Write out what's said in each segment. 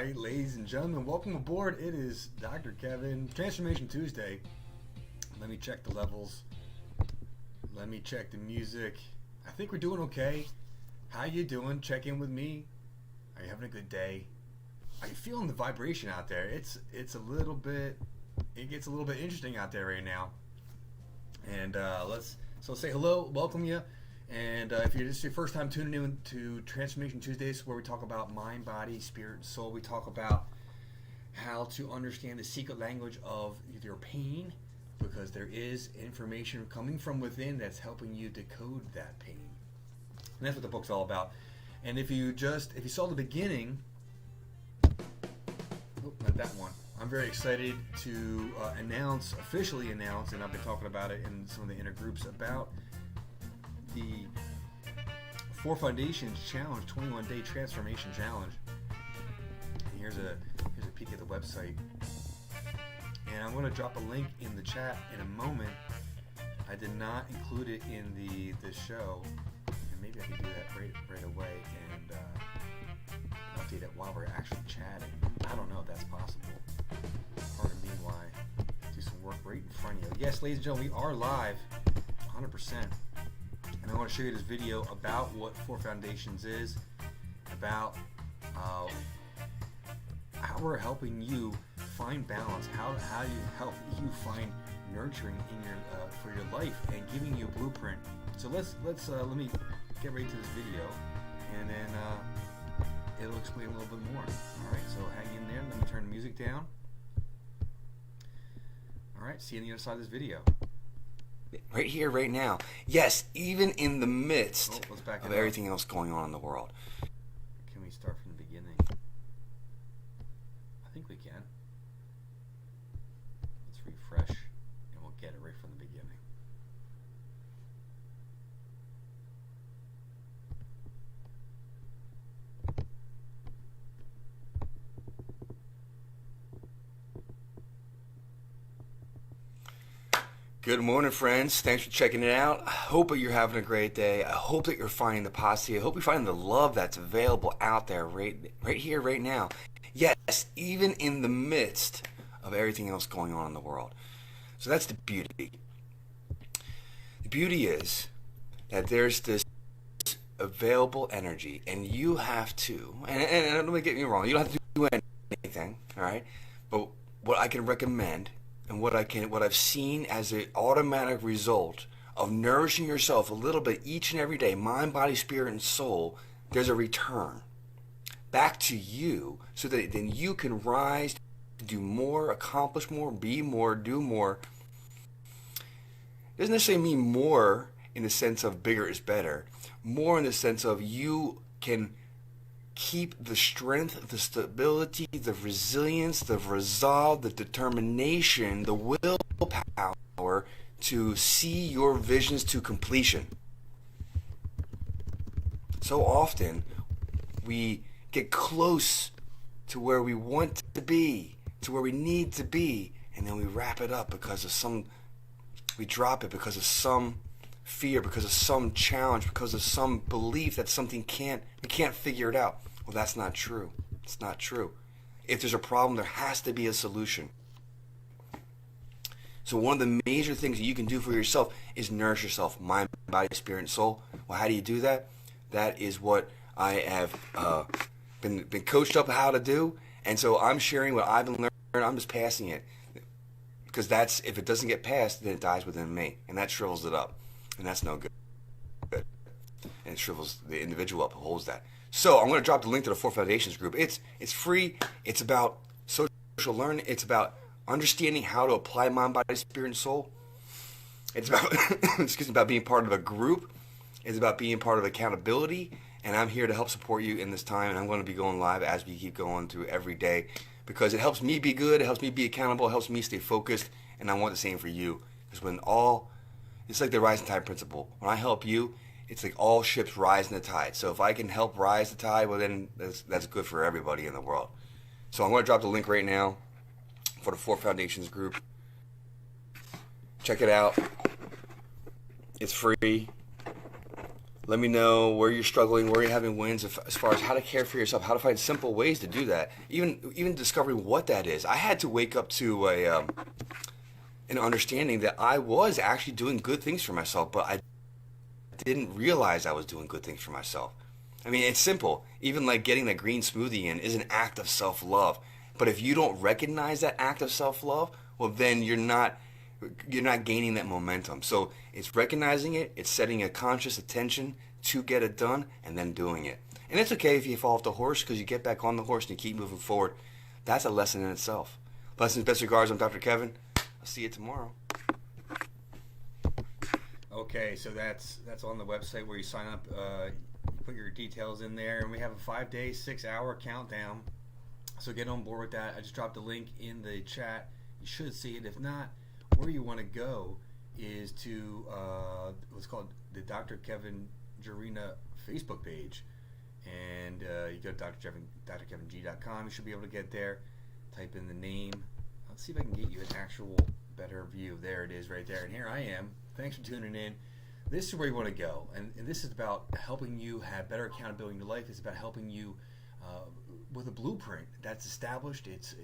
right, ladies and gentlemen, welcome aboard. It is Dr. Kevin, Transformation Tuesday. Let me check the levels. Let me check the music. I think we're doing okay. How you doing? Check in with me. Are you having a good day? Are you feeling the vibration out there? It gets a little bit interesting out there right now. And so say hello, welcome you. And if you're just your first time tuning in to Transformation Tuesdays, where we talk about mind, body, spirit, and soul, we talk about how to understand the secret language of your pain, because there is information coming from within that's helping you decode that pain. And that's what the book's all about. And if you saw the beginning, not that one. I'm very excited to officially announce, and I've been talking about it in some of the inner groups, about the 4 Foundations Challenge, 21-day transformation challenge. And here's a peek at the website. And I'm going to drop a link in the chat in a moment. I did not include it in the show, and maybe I can do that right away and update it while we're actually chatting. I don't know if that's possible. Pardon me while I do some work right in front of you. Yes, ladies and gentlemen, we are live, 100%. And I want to show you this video about what 4 Foundations is, about how we're helping you find balance, how you help you find nurturing in your for your life, and giving you a blueprint. So let me get right to this video, and then it'll explain a little bit more. All right, so hang in there. Let me turn the music down. All right, see you on the other side of this video. Right here, right now. Yes, even in the midst of up. everything else going on in the world. Can we start from the beginning? I think we can. Let's refresh, and we'll get it right from the beginning. Good morning, friends. Thanks for checking it out. I hope that you're having a great day. I hope that you're finding the positive. I hope you're finding the love that's available out there right here, right now. Yes, even in the midst of everything else going on in the world. So that's the beauty. The beauty is that there's this available energy, and you have to, and don't get me wrong, you don't have to do anything, all right? But what I can recommend, and what I've seen as an automatic result of nourishing yourself a little bit each and every day, mind, body, spirit, and soul, there's a return back to you, so that then you can rise, do more, accomplish more, be more, do more. It doesn't necessarily mean more in the sense of bigger is better. More in the sense of you can keep the strength, the stability, the resilience, the resolve, the determination, the willpower to see your visions to completion. So often we get close to where we want to be, to where we need to be, and then we wrap it up we drop it because of some fear, because of some challenge, because of some belief that we can't figure it out. Well, that's not true. It's not true. If there's a problem, there has to be a solution. So one of the major things that you can do for yourself is nourish yourself, mind, body, spirit, and soul. Well, how do you do that? That is what I have been coached up how to do, and so I'm sharing what I've been learning. I'm just passing it, because if it doesn't get passed, then it dies within me, and that shrivels it up, and that's no good. And it shrivels the individual up who holds that. So I'm going to drop the link to the 4 Foundations group. It's free. It's about social learning. It's about understanding how to apply mind, body, spirit, and soul. It's about about being part of a group. It's about being part of accountability. And I'm here to help support you in this time. And I'm going to be going live as we keep going through every day, because it helps me be good. It helps me be accountable. It helps me stay focused. And I want the same for you. Because it's like the rising tide principle. When I help you, it's like all ships rise in the tide. So if I can help rise the tide, well, then that's good for everybody in the world. So I'm going to drop the link right now for the 4 Foundations group. Check it out. It's free. Let me know where you're struggling, where you're having wins, as far as how to care for yourself, how to find simple ways to do that. Even discovering what that is. I had to wake up to an understanding that I was actually doing good things for myself, but I didn't realize I was doing good things for myself. I mean, it's simple. Even like getting that green smoothie in is an act of self-love. But if you don't recognize that act of self-love, well, then you're not gaining that momentum. So it's recognizing it, it's setting a conscious attention to get it done, and then doing it. And it's okay if you fall off the horse, because you get back on the horse and you keep moving forward. That's a lesson in itself. Blessings, best regards. I'm Dr. Kevin. I'll see you tomorrow. Okay, so that's on the website where you sign up. You put your details in there, and we have a 5-day, 6-hour countdown. So get on board with that. I just dropped a link in the chat. You should see it. If not, where you want to go is to what's called the Dr. Kevin Jarina Facebook page, and you go to drkeving.com. You should be able to get there. Type in the name. Let's see if I can get you an actual better view. There it is, right there. And here I am. Thanks for tuning in. This is where you want to go, and this is about helping you have better accountability in your life. It's about helping you with a blueprint that's established. It's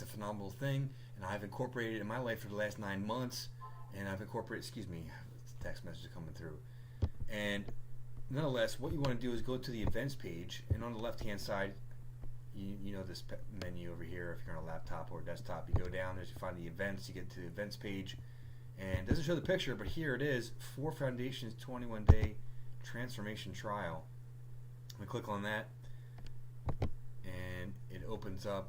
a phenomenal thing, and I've incorporated it in my life for the last 9 months. And I've incorporated. Excuse me, text message coming through. And nonetheless, what you want to do is go to the events page, and on the left-hand side, you know this menu over here. If you're on a laptop or a desktop, you go down. As you find the events, you get to the events page. And it doesn't show the picture, but here it is, 4 Foundations 21-Day Transformation Trial. I'm going to click on that, and it opens up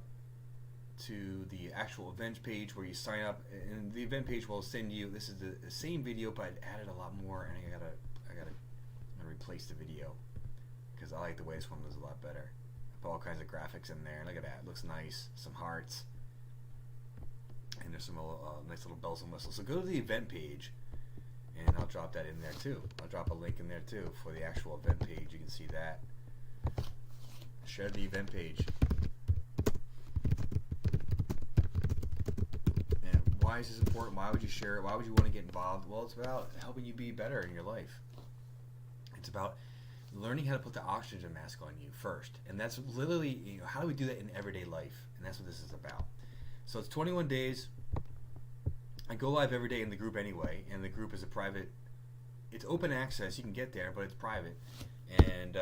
to the actual events page where you sign up. And the event page will send you, this is the same video, but I added a lot more, and I gotta replace the video because I like the way this one was a lot better. I put all kinds of graphics in there. Look at that, it looks nice, some hearts. And there's some nice little bells and whistles. So go to the event page, and I'll drop that in there too. I'll drop a link in there too for the actual event page. You can see that. Share the event page. And why is this important? Why would you share it? Why would you want to get involved? Well, it's about helping you be better in your life. It's about learning how to put the oxygen mask on you first. And that's literally, how do we do that in everyday life? And that's what this is about. So it's 21 days. I go live every day in the group anyway, and the group is a private. It's open access. You can get there, but it's private. And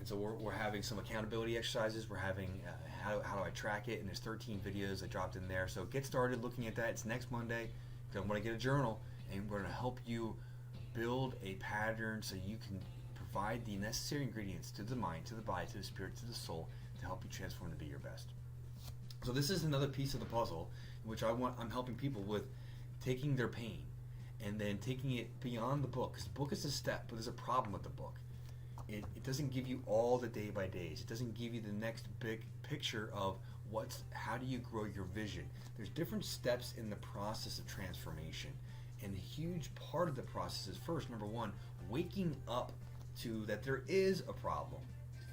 so we're having some accountability exercises. We're having how do I track it? And there's 13 videos I dropped in there. So get started looking at that. It's next Monday. You're going to want to get a journal, and we're going to help you build a pattern so you can provide the necessary ingredients to the mind, to the body, to the spirit, to the soul to help you transform to be your best. So this is another piece of the puzzle in which I'm helping people with taking their pain and then taking it beyond the book. Because the book is a step, but there's a problem with the book. It doesn't give you all the day by days. It doesn't give you the next big picture of how do you grow your vision. There's different steps in the process of transformation. And a huge part of the process is first, number one, waking up to that there is a problem.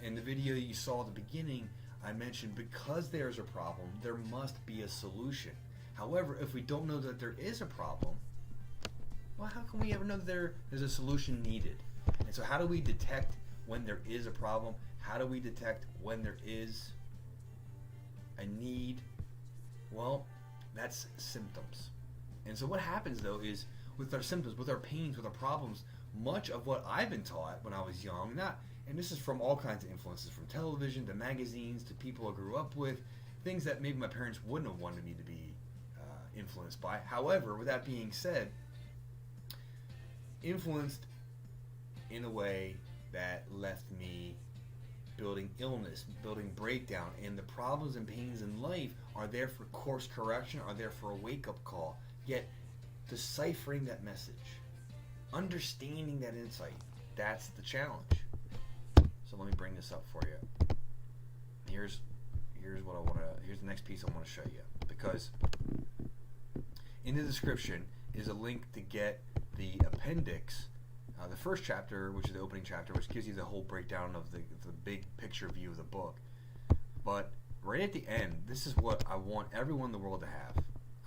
In the video you saw at the beginning, I mentioned because there's a problem, there must be a solution. However, if we don't know that there is a problem, well, how can we ever know that there's a solution needed? And so how do we detect when there is a problem? How do we detect when there is a need? Well, that's symptoms. And so what happens, though, is with our symptoms, with our pains, with our problems, much of what I've been taught when I was young, and this is from all kinds of influences, from television to magazines to people I grew up with, things that maybe my parents wouldn't have wanted me to be influenced by. However, with that being said, influenced in a way that left me building illness, building breakdown, and the problems and pains in life are there for course correction, are there for a wake-up call. Yet, deciphering that message, understanding that insight, that's the challenge. So let me bring this up for you. Here's what I want to. Here's the next piece I want to show you, because in the description is a link to get the appendix, the first chapter, which is the opening chapter, which gives you the whole breakdown of the big picture view of the book. But right at the end, this is what I want everyone in the world to have.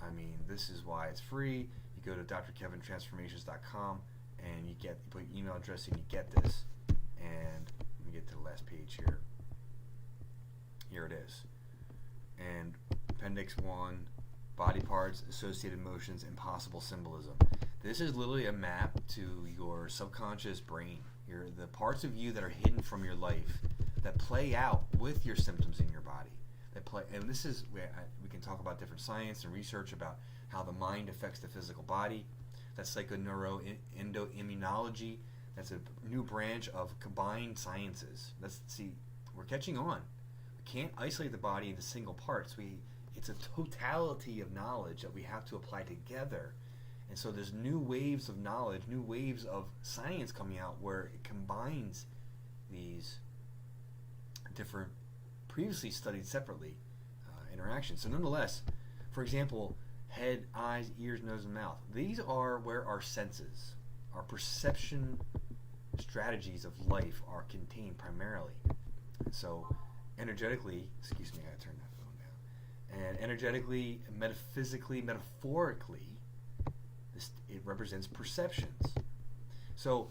I mean, this is why it's free. You go to drkevintransformations.com and you put your email address and you get this. And let me get to the last page here. Here it is. And Appendix 1, body parts, associated motions, and possible symbolism. This is literally a map to your subconscious brain, the parts of you that are hidden from your life that play out with your symptoms in your body. And this is where we can talk about different science and research about how the mind affects the physical body. That's psychoneuroendoimmunology. That's a new branch of combined sciences. We're catching on. We can't isolate the body into single parts. It's a totality of knowledge that we have to apply together. And so there's new waves of knowledge, new waves of science coming out where it combines these different, previously studied separately, interactions. So nonetheless, for example, head, eyes, ears, nose, and mouth. These are where our senses, our perception strategies of life are contained primarily. And so energetically, excuse me, I gotta turn that phone down. And energetically, metaphysically, metaphorically, it represents perceptions. So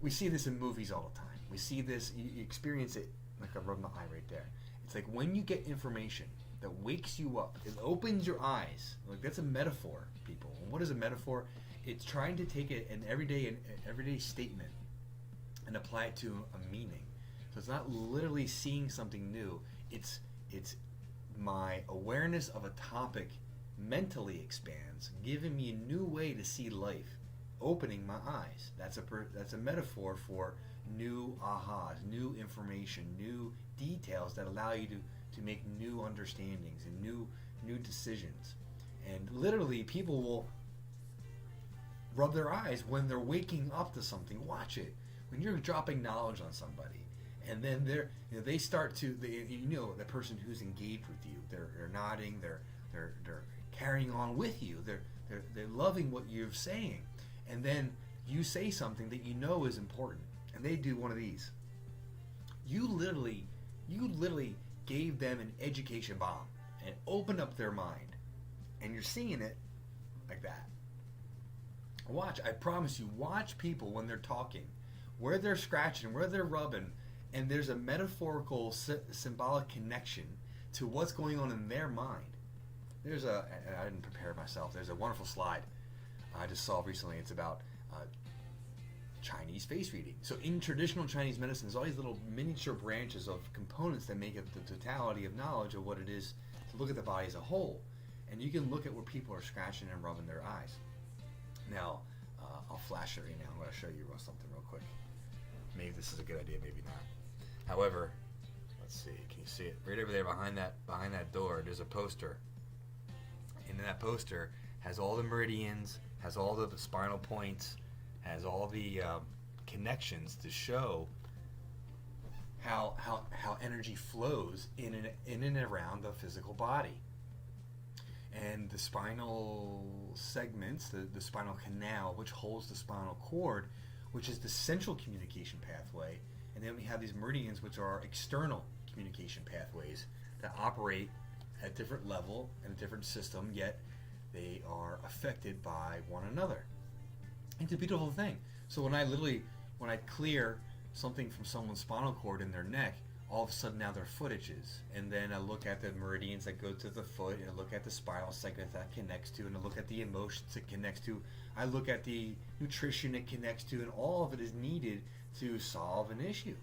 we see this in movies all the time. We see this, you experience it, like I rubbed my eye right there. It's like when you get information that wakes you up, it opens your eyes. Like that's a metaphor, people. And what is a metaphor? It's trying to take an everyday statement and apply it to a meaning. So it's not literally seeing something new. It's my awareness of a topic mentally expands, giving me a new way to see life, opening my eyes. That's a metaphor for new ahas, new information, new details that allow you to make new understandings and new decisions. And literally, people will rub their eyes when they're waking up to something. Watch it. When you're dropping knowledge on somebody, and then they start to, the person who's engaged with you, they're nodding, they're carrying on with you, they're loving what you're saying, and then you say something that you know is important, and they do one of these. You literally gave them an education bomb and opened up their mind, and you're seeing it like that. I promise you, watch people when they're talking, where they're scratching, where they're rubbing, and there's a metaphorical, symbolic connection to what's going on in their mind. I didn't prepare myself. There's a wonderful slide I just saw recently. It's about Chinese face reading. So in traditional Chinese medicine, there's all these little miniature branches of components that make up the totality of knowledge of what it is to look at the body as a whole. And you can look at where people are scratching and rubbing their eyes. Now, I'll flash it right now. I'm going to show you something real quick. Maybe this is a good idea, maybe not. However, let's see. Can you see it? Right over there behind that door, there's a poster. And that poster has all the meridians, has all the spinal points, has all the connections to show how energy flows in and around the physical body. And the spinal segments, the spinal canal, which holds the spinal cord, which is the central communication pathway. And then we have these meridians, which are external communication pathways that operate at a different level in a different system, yet they are affected by one another. It's a beautiful thing. So when I clear something from someone's spinal cord in their neck, all of a sudden now their foot itches. And then I look at the meridians that go to the foot, and I look at the spinal segment that connects to, and I look at the emotions it connects to. I look at the nutrition it connects to, and all of it is needed to solve an issue.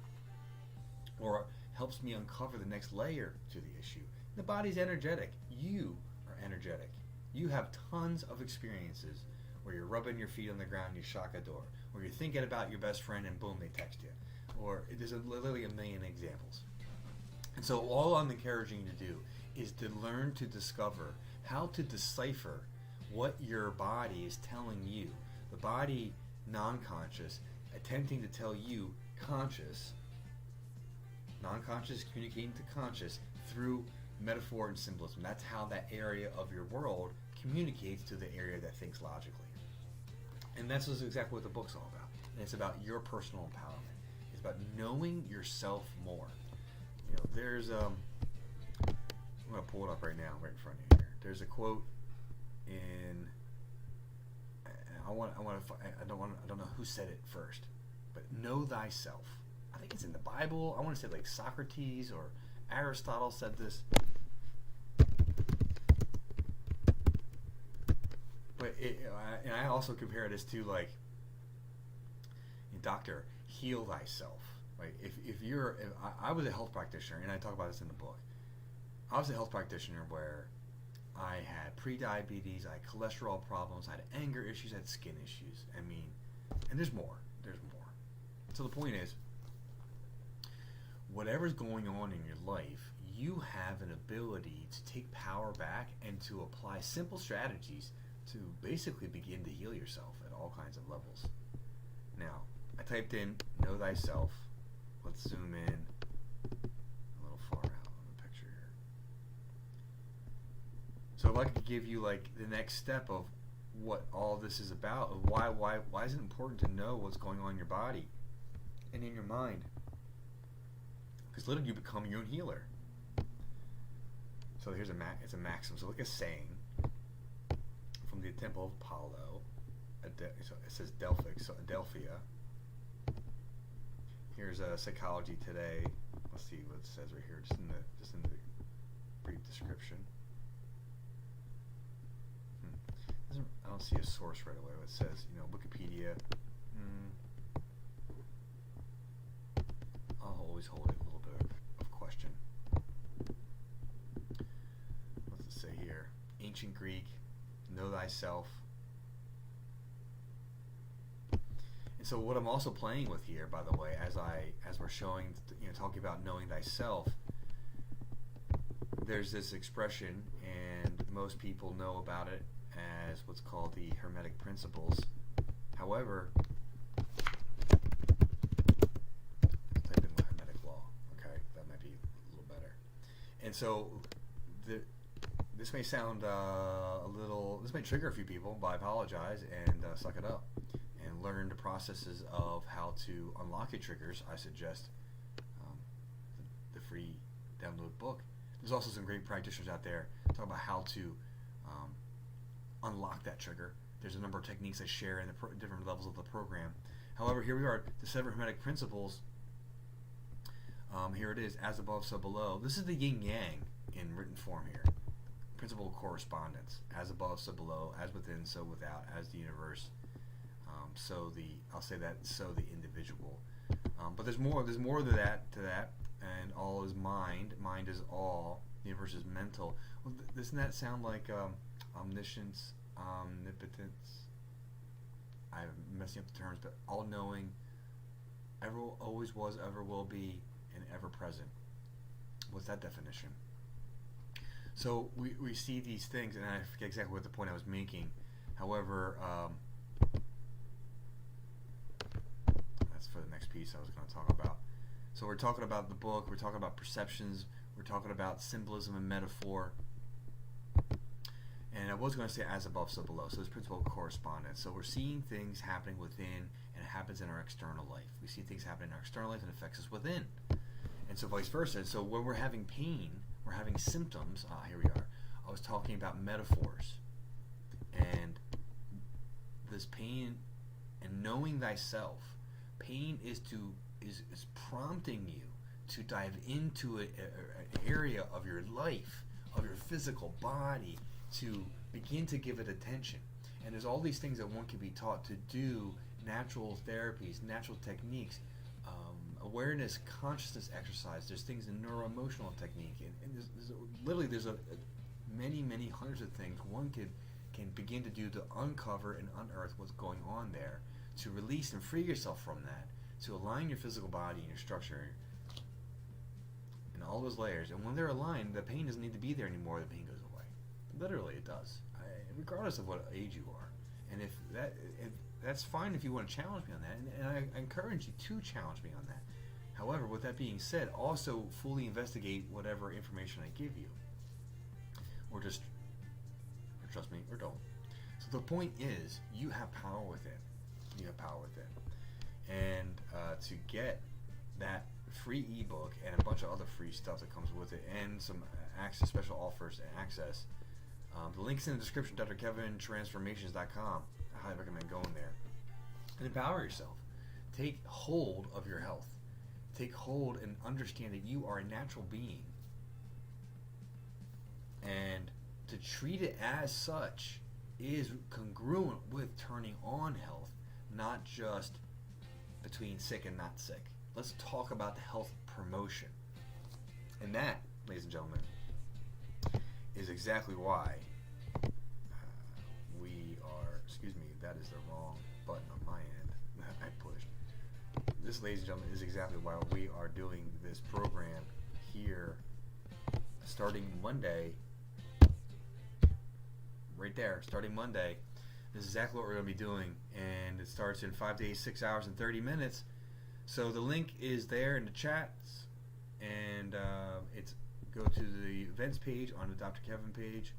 Or helps me uncover the next layer to the issue. The body's energetic. You are energetic. You have tons of experiences where you're rubbing your feet on the ground and you shock a door. Or you're thinking about your best friend and boom, they text you. Or there's literally a million examples. And so all I'm encouraging you to do is to learn to discover how to decipher what your body is telling you. The body, non-conscious, attempting to tell you conscious, non-conscious communicating to conscious through metaphor and symbolism. That's how that area of your world communicates to the area that thinks logically. And that's exactly what the book's all about. And it's about your personal empowerment. It's about knowing yourself more. There's I'm going to pull it up right now, right in front of you here. There's a quote in, I don't know who said it first, but know thyself. I think it's in the Bible. I want to say like Socrates or Aristotle said this. But and I also compare this to like, doctor, heal thyself. Like if I was a health practitioner, and I talk about this in the book. I was a health practitioner where I had pre-diabetes, I had cholesterol problems, I had anger issues, I had skin issues. I mean, and there's more. There's more. So the point is, whatever's going on in your life, you have an ability to take power back and to apply simple strategies to basically begin to heal yourself at all kinds of levels. Now, I typed in know thyself. Let's zoom in a little far out on the picture here. So if I could give you like the next step of what all this is about, of why is it important to know what's going on in your body and in your mind? Because literally you become your own healer. So here's it's a maxim. So like a saying from the Temple of Apollo. So it says Delphic, so Adelphia. Here's Psychology Today. Let's see what it says right here, just in the brief description. I don't see a source right away. It says, Wikipedia. I'll always hold it a little bit of question. What's it say here? Ancient Greek, know thyself. And so what I'm also playing with here, by the way, as we're showing, talking about knowing thyself, there's this expression, and most people know about it as what's called the Hermetic principles. However, let's type in the Hermetic law. Okay, that might be a little better. And so this may sound this may trigger a few people, but I apologize, and suck it up and learn the processes of how to unlock your triggers. I suggest the free download book. There's also some great practitioners out there talking about how to unlock that trigger. There's a number of techniques I share in the different levels of the program. However, here we are, the 7 Hermetic principles. Here it is, as above, so below. This is the yin yang in written form here. Principle of correspondence, as above, so below, as within, so without, as the universe. So the individual. But there's more to that, and all is mind. Mind is all. The universe is mental. Well, doesn't that sound like omniscience, omnipotence? I'm messing up the terms, but all-knowing, ever, always was, ever will be, and ever present. What's that definition? So we see these things, and I forget exactly what the point I was making. However, that's for the next piece I was going to talk about. So we're talking about the book, we're talking about perceptions, we're talking about symbolism and metaphor. And I was going to say as above, so below. So this principle of correspondence. So we're seeing things happening within, and it happens in our external life. We see things happening in our external life and it affects us within. And so vice versa. So when we're having pain, we're having symptoms. Here we are. I was talking about metaphors. And this pain and knowing thyself. Pain is prompting you to dive into an area of your life, of your physical body, to begin to give it attention. And there's all these things that one can be taught to do, natural therapies, natural techniques, awareness, consciousness exercise. There's things in neuroemotional technique, and there's many hundreds of things one can begin to do to uncover and unearth what's going on there, to release and free yourself from that, to align your physical body and your structure and all those layers. And when they're aligned, the pain doesn't need to be there anymore. The pain goes away. Literally, it does, regardless of what age you are. And if that's fine if you want to challenge me on that, and I encourage you to challenge me on that. However, with that being said, also fully investigate whatever information I give you, or trust me, or don't. So the point is, you have power within. You have power within, and to get that free ebook and a bunch of other free stuff that comes with it, and some access, special offers and access. The link's in the description, drkevintransformations.com. I highly recommend going there and empower yourself. Take hold of your health. Take hold and understand that you are a natural being. And to treat it as such is congruent with turning on health, not just between sick and not sick. Let's talk about the health promotion. And that, ladies and gentlemen, is exactly why that is the wrong button on my end that I pushed. This, ladies and gentlemen, is exactly why we are doing this program here starting Monday. Right there, starting Monday. This is exactly what we're going to be doing, and it starts in 5 days, 6 hours, and 30 minutes. So the link is there in the chats, and it's go to the events page on the Dr. Kevin page,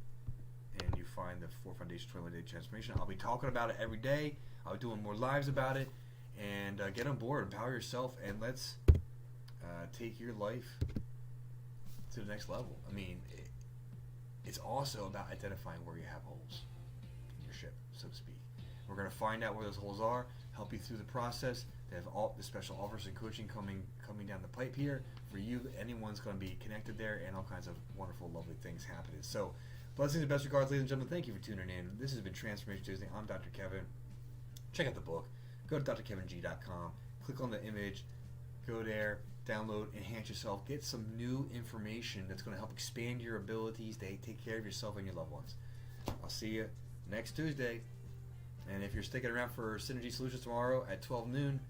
and you find the 4 Foundation 21-Day Transformation. I'll be talking about it every day. I'll be doing more lives about it, and get on board, empower yourself, and let's take your life to the next level. I mean, it's also about identifying where you have holes in your ship, so to speak. We're going to find out where those holes are, help you through the process. They have all the special offers and coaching coming down the pipe here for you. Anyone's going to be connected there, and all kinds of wonderful, lovely things happening. So, blessings and best regards, ladies and gentlemen. Thank you for tuning in. This has been Transformation Tuesday. I'm Dr. Kevin. Check out the book. Go to drkeving.com. Click on the image. Go there. Download, enhance yourself. Get some new information that's going to help expand your abilities to take care of yourself and your loved ones. I'll see you next Tuesday. And if you're sticking around for Synergy Solutions tomorrow at 12 noon,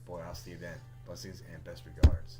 boy, I'll see you then. Blessings and best regards.